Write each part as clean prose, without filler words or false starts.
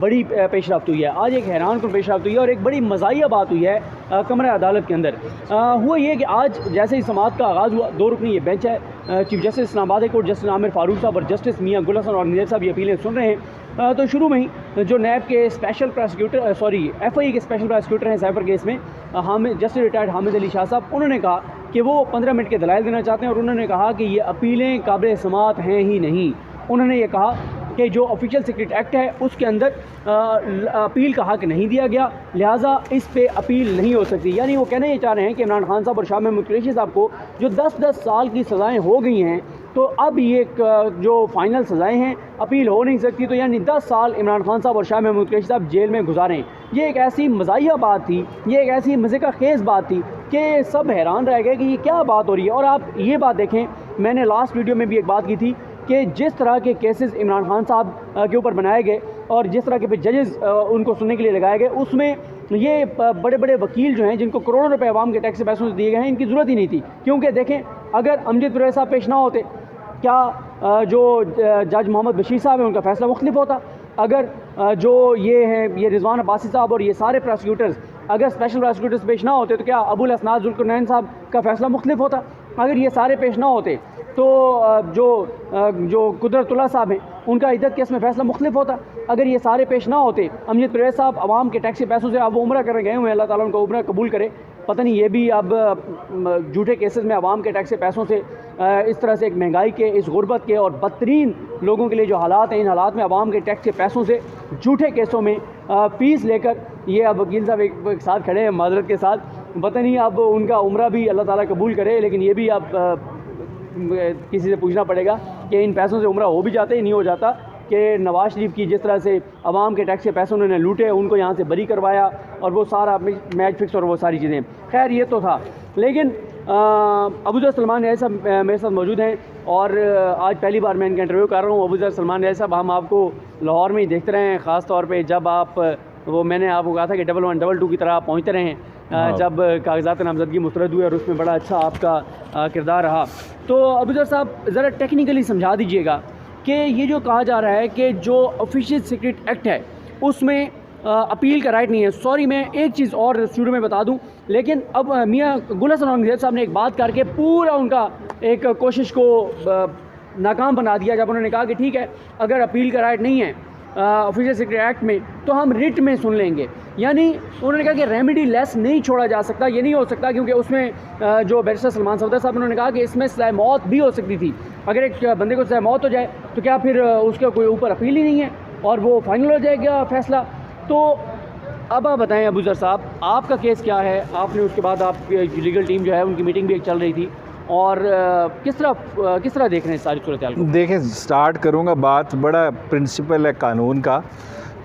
बड़ी पेशरफ्त हुई है। आज एक हैरानकुन पेशरफ्त हुई है और एक बड़ी मज़ाहिया बात हुई है कमरा अदालत के अंदर। हुआ ये कि आज जैसे ही समाअत का आगाज़ हुआ, 2 रुकनी ये बेंच है, chief justice Islamabad high court justice Aamir Farooq साहब और जस्टिस मियां गुल हसन और निज़र साहब ये अपीलें सुन रहे हैं। तो शुरू में ही जो नैब के स्पेशल प्रोसिक्यूटर FIA के स्पेशल प्रोसिक्यूटर हैं साइबर केस में, जस्टिस रिटायर्ड हामिद अली शाह साहब, उन्होंने कहा कि वो 15 मिनट के दलाइल देना चाहते हैं और उन्होंने कहा कि ये अपीलें काबिल समाअत हैं ही नहीं। उन्होंने ये कहा कि जो ऑफिशियल सीक्रेट एक्ट है उसके अंदर अपील का हक़ नहीं दिया गया, लिहाजा इस पे अपील नहीं हो सकती। यानी वो कहना ये चाह रहे हैं कि इमरान खान साहब और शाह महमूद कुरैशी साहब को जो 10-10 साल की सज़ाएँ हो गई हैं, तो अब ये जो फाइनल सज़ाएँ हैं अपील हो नहीं सकती, तो यानी 10 साल इमरान खान साहब और शाह महमूद कुरैशी साहब जेल में गुजारें। ये एक ऐसी मज़ाहिया बात थी, ये एक ऐसी मज़े का खेज़ बात थी कि सब हैरान रह गए कि ये क्या बात हो रही है। और आप ये बात देखें, मैंने लास्ट वीडियो में भी एक बात की थी कि जिस तरह के केसेस इमरान खान साहब के ऊपर बनाए गए और जिस तरह के जजेस उनको सुनने के लिए लगाए गए, उसमें ये बड़े बड़े वकील जो हैं जिनको करोड़ों रुपए आवाम के टैक्स से पैसों से दिए गए हैं, इनकी ज़रूरत ही नहीं थी। क्योंकि देखें, अगर अमजद कुरैशी साहब पेश ना होते, क्या जो जज मोहम्मद बशीर साहब हैं उनका फ़ैसला मुख्तलिफ होता? अगर जो ये रिजवान अब्बासी साहब और ये सारे प्रोसिक्यूटर्स अगर स्पेशल प्रोसिक्यूटर्स पेश ना होते, तो क्या अबुल असनाद जुल्करनैन साहब का फ़ैसला मुख्तलिफ होता? अगर ये सारे पेश ना होते तो जो कुदरतुल्लाह साहब हैं उनका इद्दत केस में फ़ैसला मुख्तलिफ होता। अगर ये सारे पेश ना होते, अमजद कुरैशी साहब आवाम के टैक्स के पैसों से अब वो उम्रा करने गए हुए हैं, अल्लाह ताला उनको उम्रा कबूल करे। पता नहीं ये भी अब झूठे केसेस में आवाम के टैक्स के पैसों से इस तरह से एक महंगाई के, इस गुर्बत के और बदतरीन लोगों के लिए जो हालात हैं, इन हालात में आवाम के टैक्स के पैसों से झूठे केसों में फीस लेकर ये अब वकील साहब एक साथ खड़े हैं माजरत के साथ। पता नहीं अब उनका उम्रा भी अल्लाह ताला कबूल करे, लेकिन ये भी अब किसी से पूछना पड़ेगा कि इन पैसों से उम्रा हो भी जाता ही नहीं हो जाता कि नवाज शरीफ की जिस तरह से आवाम के टैक्स के पैसे उन्होंने लूटे, उनको यहाँ से बरी करवाया और वो सारा मैच फिक्स और वो सारी चीज़ें। खैर ये तो था, लेकिन अबूज़र सलमान रज़ा साहब मेरे साथ मौजूद हैं और आज पहली बार मैं इनका इंटरव्यू कर रहा हूँ। अबूज़र सलमान रज़ा साहब, हम आपको लाहौर में ही देखते रहे हैं, ख़ास तौर पे जब आप मैंने आपको कहा था कि 1112 की तरह आप पहुँचते रहे हैं जब कागजात नामजदगी मुस्तरद हुए और उसमें बड़ा अच्छा आपका किरदार रहा। तो अबूज़र साहब ज़रा टेक्निकली समझा दीजिएगा कि ये जो कहा जा रहा है कि जो ऑफिशियल सीक्रेट एक्ट है उसमें अपील का राइट नहीं है। सॉरी, मैं एक चीज़ और शुरू में बता दूं, लेकिन अब मियां गुल हसन और निज़र साहब ने एक बात करके पूरा उनका एक कोशिश को नाकाम बना दिया, जब उन्होंने कहा कि ठीक है, अगर अपील का राइट नहीं है ऑफिशियल सीक्रेट एक्ट में तो हम रिट में सुन लेंगे। यानी उन्होंने कहा कि रेमेडी लेस नहीं छोड़ा जा सकता, ये नहीं हो सकता, क्योंकि उसमें जो बैरिस्टर सलमान सफदर साहब उन्होंने कहा कि इसमें सज़ाए मौत भी हो सकती थी। अगर एक बंदे को सज़ाए मौत हो जाए तो क्या फिर उसका कोई ऊपर अपील ही नहीं है और वो फाइनल हो जाएगा फ़ैसला? तो अब आप बताएं अबूज़र साहब, आपका केस क्या है? आपने उसके बाद आपकी लीगल टीम जो है उनकी मीटिंग भी एक चल रही थी, और किस तरह देख रहे हैं सारी सूरत हाल को? देखें, स्टार्ट करूँगा, बात बड़ा प्रिंसिपल है कानून का,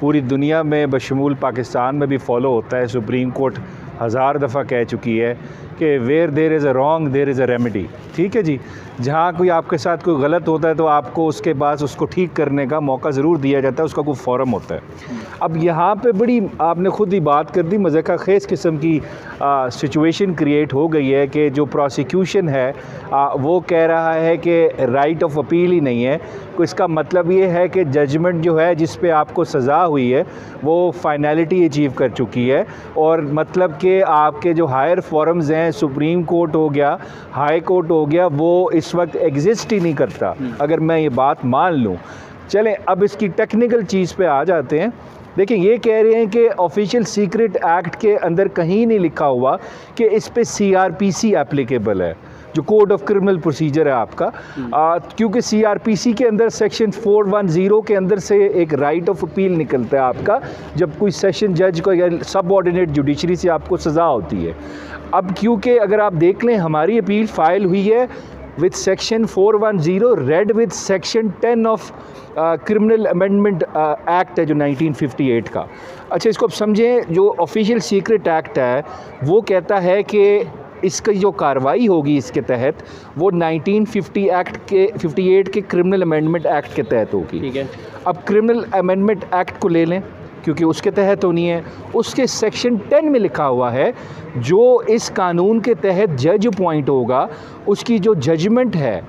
पूरी दुनिया में बशमूल पाकिस्तान में भी फॉलो होता है। सुप्रीम कोर्ट 1000 दफ़ा कह चुकी है कि where there is a wrong there is a remedy. ठीक है जी, जहाँ कोई आपके साथ कोई गलत होता है तो आपको उसके बाद उसको ठीक करने का मौका ज़रूर दिया जाता है, उसका कोई फ़ोरम होता है। अब यहाँ पे बड़ी आपने ख़ुद ही बात कर दी, मज़े का खेस किस्म की सिचुएशन क्रिएट हो गई है कि जो प्रोसिक्यूशन है वो कह रहा है कि राइट ऑफ अपील ही नहीं है। तो इसका मतलब ये है कि जजमेंट जो है जिस पे आपको सज़ा हुई है वो फाइनलिटी अचीव कर चुकी है, और मतलब कि आपके जो हायर फॉरम्स हैं, सुप्रीम कोर्ट हो गया, हाई कोर्ट हो गया, वो इस वक्त एग्जिस्ट ही नहीं करता, अगर मैं ये बात मान लूँ। चलें अब इसकी टेक्निकल चीज़ पे आ जाते हैं। देखिए, ये कह रहे हैं कि ऑफिशियल सीक्रेट एक्ट के अंदर कहीं नहीं लिखा हुआ कि इस पे CRPC एप्लीकेबल है, जो कोड ऑफ क्रिमिनल प्रोसीजर है आपका, क्योंकि CRPC के अंदर सेक्शन 410 के अंदर से एक राइट ऑफ अपील निकलता है आपका, जब कोई सेशन जज को या सब ऑर्डिनेट जुडिशरी से आपको सज़ा होती है। अब क्योंकि अगर आप देख लें, हमारी अपील फ़ाइल हुई है with section 410 read with section 10 of criminal amendment act है जो 1958 का। अच्छा, इसको अब समझें, जो ऑफिशियल सीक्रेट एक्ट है वो कहता है कि इसकी जो कार्रवाई होगी इसके तहत वो 1958 के क्रिमिनल अमेंडमेंट एक्ट के तहत होगी। ठीक है। अब क्रिमिनल अमेंडमेंट एक्ट को ले लें, क्योंकि उसके तहत होनी है। उसके सेक्शन 10 में लिखा हुआ है जो इस कानून के तहत जज अपॉइंट होगा, उसकी जो जजमेंट है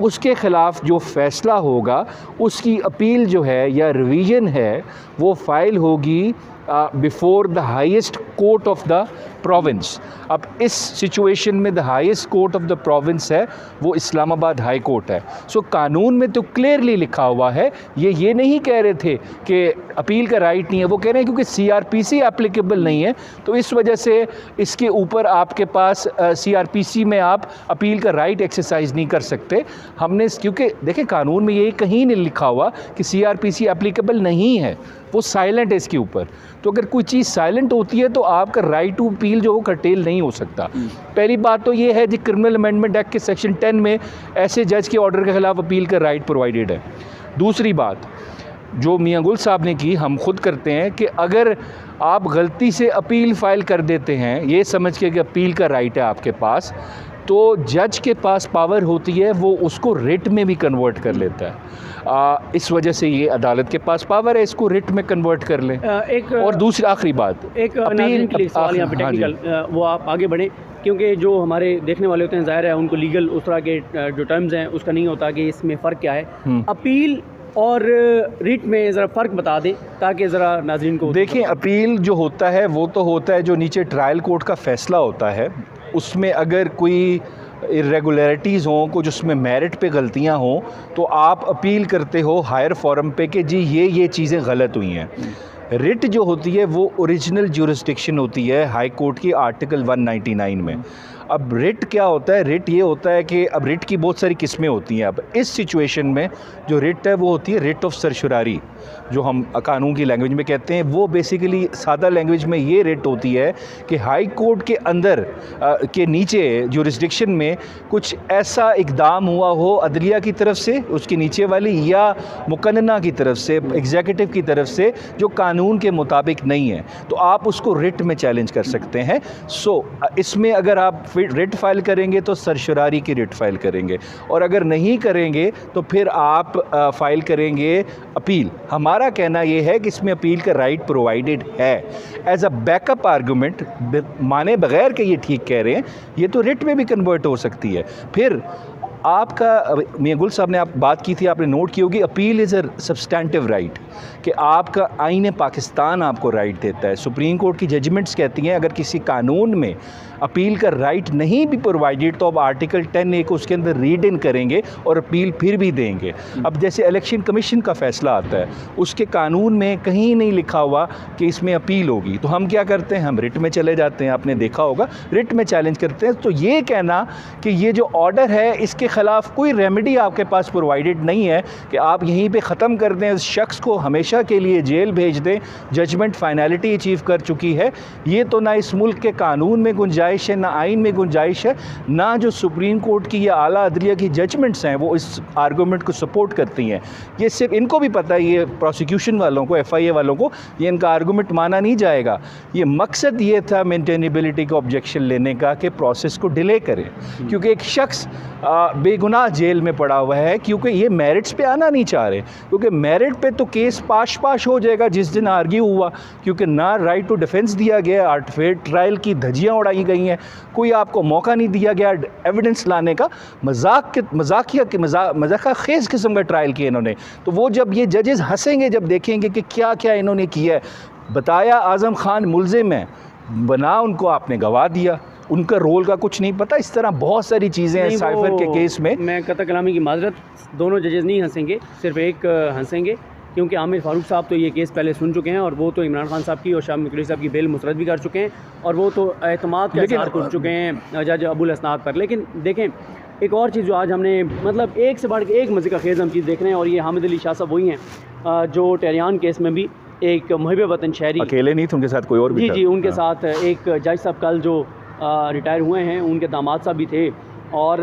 उसके ख़िलाफ़ जो फ़ैसला होगा उसकी अपील जो है या रिवीजन है वो फ़ाइल होगी before the highest court of the province. अब इस सिचुएशन में the highest court of the province है वो इस्लामाबाद हाई कोर्ट है। सो कानून में तो क्लियरली लिखा हुआ है, ये नहीं कह रहे थे कि अपील का राइट नहीं है, वो कह रहे हैं क्योंकि सीआरपीसी एप्लीकेबल नहीं है तो इस वजह से इसके ऊपर आपके पास सीआरपीसी में आप अपील का राइट एक्सरसाइज नहीं कर सकते। हमने क्योंकि देखें कानून में ये कहीं नहीं लिखा हुआ कि सीआरपीसी एप्लीकेबल नहीं है, वो साइलेंट है इसके ऊपर। तो अगर कोई चीज़ साइलेंट होती है तो आपका राइट टू अपील जो वो कर्टेल नहीं हो सकता। पहली बात तो ये है जी क्रिमिनल अमेंडमेंट एक्ट के सेक्शन 10 में ऐसे जज के ऑर्डर के ख़िलाफ़ अपील का राइट प्रोवाइडेड है। दूसरी बात जो मियां गुल साहब ने की, हम खुद करते हैं कि अगर आप गलती से अपील फ़ाइल कर देते हैं ये समझ के कि अपील का राइट है आपके पास, तो जज के पास पावर होती है वो उसको रिट में भी कन्वर्ट कर लेता है। इस वजह से ये अदालत के पास पावर है इसको रिट में कन्वर्ट कर लें। और दूसरी आखिरी बात एक नाज़रीन के लिए सवाल यहाँ पे टेक्निकल, वो आप आगे बढ़ें क्योंकि जो हमारे देखने वाले होते हैं ज़ाहिर है उनको लीगल उस तरह के जो टर्म्स हैं उसका नहीं होता कि इसमें फ़र्क क्या है। अपील और रिट में ज़रा फ़र्क बता दें ताकि ज़रा नाज़रीन को देखें। अपील जो होता है वो तो होता है जो नीचे ट्रायल कोर्ट का फ़ैसला होता है, उसमें अगर कोई इरेगुलरिटीज़ हों, कुछ उसमें मेरिट पे गलतियां हों तो आप अपील करते हो हायर फॉरम पे कि जी ये चीज़ें गलत हुई हैं। रिट जो होती है वो ओरिजिनल ज्यूरिसडिक्शन होती है हाई कोर्ट की आर्टिकल 199 में। अब रिट क्या होता है? रिट ये होता है कि अब रिट की बहुत सारी किस्में होती हैं। अब इस सिचुएशन में जो रिट है वो होती है रिट ऑफ सर्शुरारी, जो हम कानून की लैंग्वेज में कहते हैं। वो बेसिकली सादा लैंग्वेज में ये रिट होती है कि हाई कोर्ट के अंदर के नीचे ज्यूरिसडिक्शन में कुछ ऐसा इकदाम हुआ हो अदलिया की तरफ से, उसके नीचे वाली, या मुकन्ना की तरफ से, एग्जीक्यूटिव की तरफ से, जो कानून के मुताबिक नहीं है, तो आप उसको रिट में चैलेंज कर सकते हैं। सो इसमें अगर आप रिट फाइल करेंगे तो सरशरारी की रिट फाइल करेंगे, और अगर नहीं करेंगे तो फिर आप फाइल करेंगे अपील। हमारा कहना यह है कि इसमें अपील का राइट प्रोवाइडेड है एज अ बैकअप आर्गूमेंट, माने बगैर कि ये ठीक कह रहे हैं, ये तो रिट में भी कन्वर्ट हो सकती है। फिर आपका मियां गुल साहब ने आप बात की थी, आपने नोट की होगी, appeal is a substantive right, कि आपका आईन पाकिस्तान आपको राइट देता है। सुप्रीम कोर्ट की जजमेंट्स कहती हैं अगर किसी कानून में अपील का राइट नहीं भी प्रोवाइडेड तो अब आर्टिकल 10A को उसके अंदर रीड इन करेंगे और अपील फिर भी देंगे। अब जैसे इलेक्शन कमीशन का फ़ैसला आता है, उसके कानून में कहीं नहीं लिखा हुआ कि इसमें अपील होगी, तो हम क्या करते हैं, हम रिट में चले जाते हैं। आपने देखा होगा रिट में चैलेंज करते हैं। तो ये कहना कि ये जो ऑर्डर है इसके ख़िलाफ़ कोई रेमेडी आपके पास प्रोवाइडेड नहीं है कि आप यहीं पे ख़त्म कर दें, उस शख्स को हमेशा के लिए जेल भेज दें, जजमेंट फाइनलिटी अचीव कर चुकी है, ये तो ना इस मुल्क के कानून में गुंजाइश है, ना आइन में गुंजाइश है, ना जो सुप्रीम कोर्ट की या आला अदलिया की जजमेंट्स हैं वो इस आर्गूमेंट को सपोर्ट करती हैं। ये सिर्फ इनको भी पता है, ये प्रोसिक्यूशन वालों को, FIA वालों को, ये इनका आर्गूमेंट माना नहीं जाएगा। ये मकसद ये था मेंटेनेबिलिटी का ऑब्जेक्शन लेने का कि प्रोसेस को डिले करें, क्योंकि एक शख्स बेगुनाह जेल में पड़ा हुआ है क्योंकि ये मेरिट्स पे आना नहीं चाह रहे, क्योंकि मेरिट पे तो केस पाश हो जाएगा जिस दिन आर्ग्यू हुआ, क्योंकि ना राइट टू डिफेंस दिया गया, आर्टफेयर ट्रायल की धज्जियाँ उड़ाई गई हैं, कोई आपको मौका नहीं दिया गया एविडेंस लाने का, मजाक खेज किस्म का ट्रायल किया इन्होंने। तो वो जब ये जजेस हंसेंगे जब देखेंगे कि क्या क्या इन्होंने किया है, बताया आज़म खान मुलजिम है, बना उनको आपने गवा दिया, उनका रोल का कुछ नहीं पता। इस तरह बहुत सारी चीज़ें हैं साइफर के केस में। मैं कतई कलामी की माजरत, दोनों जजेस नहीं हंसेंगे, सिर्फ एक हंसेंगे, क्योंकि आमिर फारूक साहब तो ये केस पहले सुन चुके हैं और वो तो इमरान खान साहब की और शाह कुरैशी साहब की बेल मुस्तरद भी कर चुके हैं और वो तो एतमाद का इज़हार कर चुके हैं जज अबुल हसनाद पर। लेकिन देखें एक और चीज़ जो आज हमने मतलब एक से बढ़ के एक मज़े का खेज़ हम चीज़ देख रहे हैं, और ये हामिद अली शाह साहब वही हैं जो टेरियान केस में भी एक मुहिब वतन शहरी, अकेले नहीं थे, उनके साथ कोई और भी था। जी उनके साथ एक जज साहब कल जो रिटायर हुए हैं, उनके दामाद साहब भी थे, और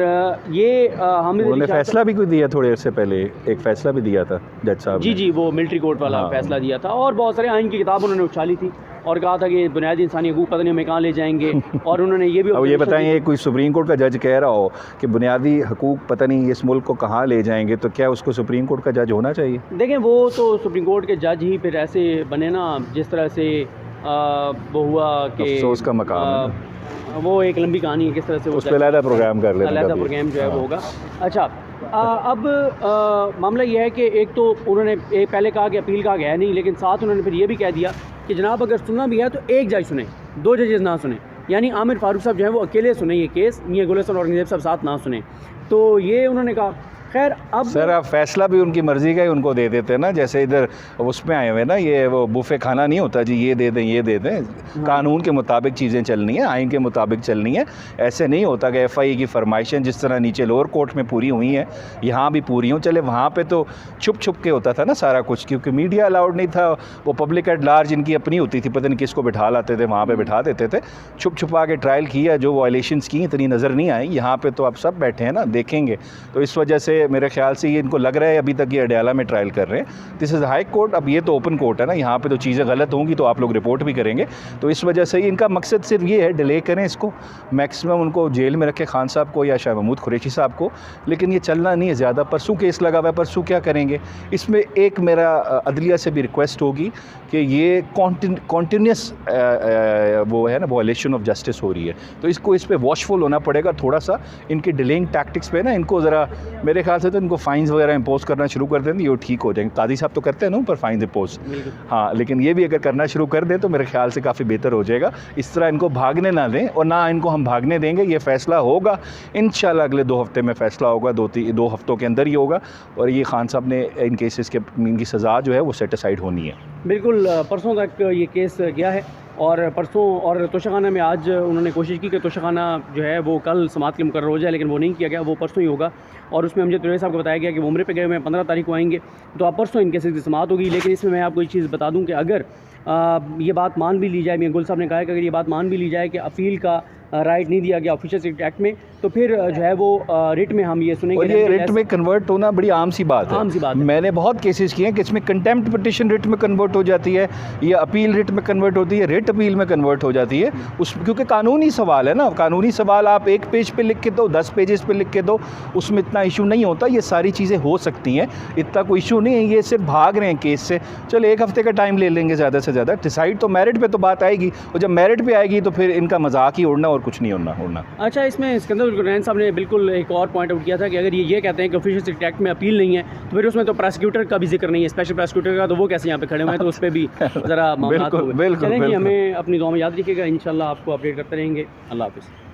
ये हमने फैसला भी कोई दिया थोड़े अर्से पहले, एक फ़ैसला भी दिया था जज साहब। जी वो मिलिट्री कोर्ट वाला फ़ैसला दिया था, और बहुत सारे आइन की किताब उन्होंने उछाली थी और कहा था कि बुनियादी इंसानी हकूक़ पता नहीं हमें कहाँ ले जाएंगे। और उन्होंने ये भी, अब ये बताएं, कोई सुप्रीम कोर्ट का जज कह रहा हो कि बुनियादी हकूक़ पता नहीं इस मुल्क को कहाँ ले जाएंगे, तो क्या उसको सुप्रीम कोर्ट का जज होना चाहिए? देखें वो तो सुप्रीम कोर्ट के जज ही फिर ऐसे बने ना जिस तरह से वो हुआ कि अफसोस का मकाम, वो एक लंबी कहानी है किस तरह से, उस पर अलहदा प्रोग्राम कर लेते हैं, अलहदा प्रोग्राम जो है वो होगा। अच्छा, अब मामला ये है कि एक तो उन्होंने पहले कहा कि अपील का गया नहीं, लेकिन साथ उन्होंने फिर ये भी कह दिया कि जनाब अगर सुनना भी है तो एक जज सुने, दो जजेस ना सुने, यानी आमिर फारूक साहब जो है वो अकेले सुने ये केस, ये गुलशन औरंगजेब साहब साथ ना सुने। तो ये उन्होंने कहा। खैर अब सर आप फैसला भी उनकी मर्ज़ी का ही उनको दे देते हैं ना, जैसे इधर उसमें आए हुए ना, ये वो बुफे खाना नहीं होता जी, ये दे दें ये दे दें। हाँ। कानून के मुताबिक चीज़ें चलनी है, आइन के मुताबिक चलनी है। ऐसे नहीं होता कि FIA की फरमाइशें जिस तरह नीचे लोअर कोर्ट में पूरी हुई हैं यहाँ भी पूरी हों। चले वहाँ पे तो छुप छुप के होता था ना सारा कुछ, क्योंकि मीडिया अलाउड नहीं था। वो पब्लिक एट लार्ज इनकी अपनी होती थी, पता नहीं किसको बिठा लाते थे वहाँ पर, बिठा देते थे। छुप छुपा के ट्रायल किया, जो वायलेशंस की इतनी नज़र नहीं आई। यहाँ पर तो आप सब बैठे हैं ना, देखेंगे। तो इस वजह से मेरे ख्याल से इनको लग रहा है अभी तक ये अडयाला में ट्रायल कर रहे हैं। दिस इज़ हाई कोर्ट, अब ये तो ओपन कोर्ट है ना, यहाँ पे तो चीज़ें गलत होंगी तो आप लोग रिपोर्ट भी करेंगे। तो इस वजह से इनका मकसद सिर्फ ये है डिले करें इसको, मैक्सिमम उनको जेल में रखें, खान साहब को या शाह महमूद कुरैशी साहब को। लेकिन ये चलना नहीं है ज़्यादा। परसों केस लगा हुआ है, परसों क्या करेंगे? इसमें एक मेरा अदलिया से भी रिक्वेस्ट होगी कि ये कॉन्टीन्यूस वो है ना वायलेशन ऑफ जस्टिस हो रही है, तो इसको इस पर वॉचफुल होना पड़ेगा थोड़ा सा। इनकी डिलेइंग टैक्टिक्स पे ना इनको ज़रा, मेरे ख्याल से तो इनको फाइन्स वगैरह इंपोज करना शुरू कर दें, ये ठीक हो जाएंगे। कादी साहब तो करते हैं ना ऊपर फाइन इंपोज, हाँ, लेकिन ये भी अगर करना शुरू कर दें तो मेरे ख्याल से काफ़ी बेहतर हो जाएगा। इस तरह इनको भागने ना दें, और ना इनको हम भागने देंगे। ये फ़ैसला होगा इंशाल्लाह, अगले 2 हफ्ते में फ़ैसला होगा, 2 हफ्तों के अंदर ही होगा। और ये खान साहब ने इन केसेस के इनकी सज़ा जो है वो सेटिसाइड होनी है। बिल्कुल, परसों तक ये केस गया है, और परसों और तोशाखाना में आज उन्होंने कोशिश की कि तोशाखाना जो है वो कल समाअत के मुकर्रर हो जाए, लेकिन वो नहीं किया गया, वो परसों ही होगा। और उसमें अमजद तिवारी साहब को बताया गया कि वो उम्रे पे गए हुए हैं, 15 तारीख को आएंगे, तो आप परसों इन केसेस की समाअत होगी। लेकिन इसमें मैं आपको एक चीज़ बता दूं कि अगर ये बात मान भी ली जाए, मियां गुल साहब ने कहा है कि अगर ये बात मान भी ली जाए कि अपील का राइट नहीं दिया गया ऑफिशियल सेक्रेटरी एक्ट में, तो फिर जो है वो रिट में हम ये सुनेंगे। और ये रिट में कन्वर्ट होना बड़ी आम सी बात है, आम सी बात है। मैंने बहुत केसेस किए हैं कि इसमें कंटेम्प्ट पिटिशन रिट में कन्वर्ट हो जाती है, ये अपील रिट में कन्वर्ट होती है, रिट अपील में कन्वर्ट हो जाती है। उस क्योंकि कानूनी सवाल है ना, कानूनी सवाल आप 1 पेज पे लिख के दो, 10 पेजेस पे लिख के दो, उसमें इतना इशू नहीं होता। ये सारी चीज़ें हो सकती हैं, इतना कोई इशू नहीं है। ये सिर्फ भाग रहे हैं केस से। चलो 1 हफ्ते का टाइम ले लेंगे ज़्यादा से ज़्यादा, डिसाइड तो मेरिट पे तो बात आएगी, और जब मेरिट पे आएगी तो फिर इनका मजाक ही उड़ना और कुछ नहीं उड़ना। अच्छा, इसमें सिकंदर कुरैन साहब ने बिल्कुल एक और पॉइंट आउट किया था कि अगर ये कहते हैं कि ऑफिशियल सेक्रेटरी एक्ट में अपील नहीं है, तो फिर उसमें तो प्रोसिक्यूटर का भी जिक्र नहीं है, स्पेशल प्रोसिक्यूटर का, तो वो कैसे यहाँ पे खड़े हुए हैं? तो उस पर भी ज़रा मामला। बिल्कुल। चलें जी, हमें अपनी दुआ में याद रखिएगा, इंशाल्लाह आपको अपडेट करते रहेंगे। अल्लाह हाफ़िज़।